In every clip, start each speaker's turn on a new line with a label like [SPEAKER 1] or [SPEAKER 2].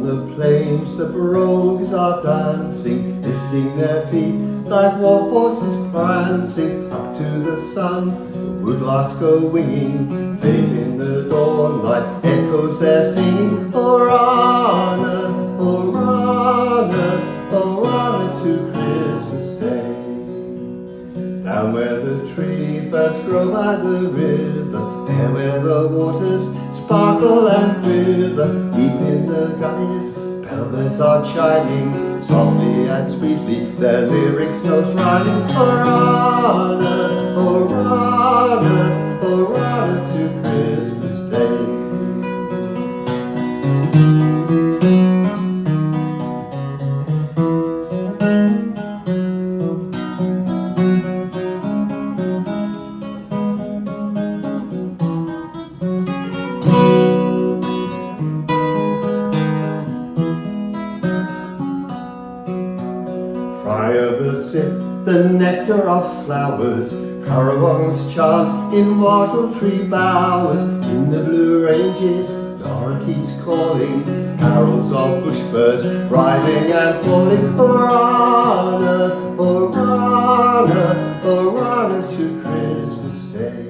[SPEAKER 1] the plains the brogues are dancing, lifting their feet like war horses prancing. Up to the sun the woodlarks go winging, faint in the dawnlight echoes their singing. Orana, Orana, Orana to Christmas Day. Down where the tree ferns grow by the river, there where the waters sparkle and quiver, deep in the gullies bellbirds are chiming, softly and sweetly their lyrics notes rhyming. Orana, Orana, Orana to Christmas Day. Firebirds sip the nectar of flowers, currawongs chant in wattle tree bowers. In the blue ranges lorikeets calling, carols of bushbirds rising and falling. Orana, Orana, Orana to Christmas Day.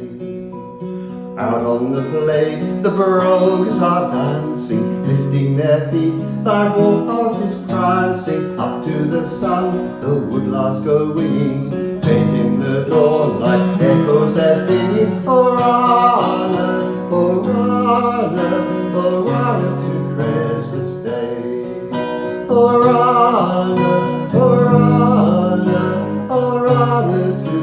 [SPEAKER 1] Out on the plains the brogues are dancing, lifting their feet like war horses prancing. Up to the sun the woodlarks go winging, faint in the dawnlight echoes their singing. Orana, Orana, Orana to Christmas Day. Orana, Orana, Orana to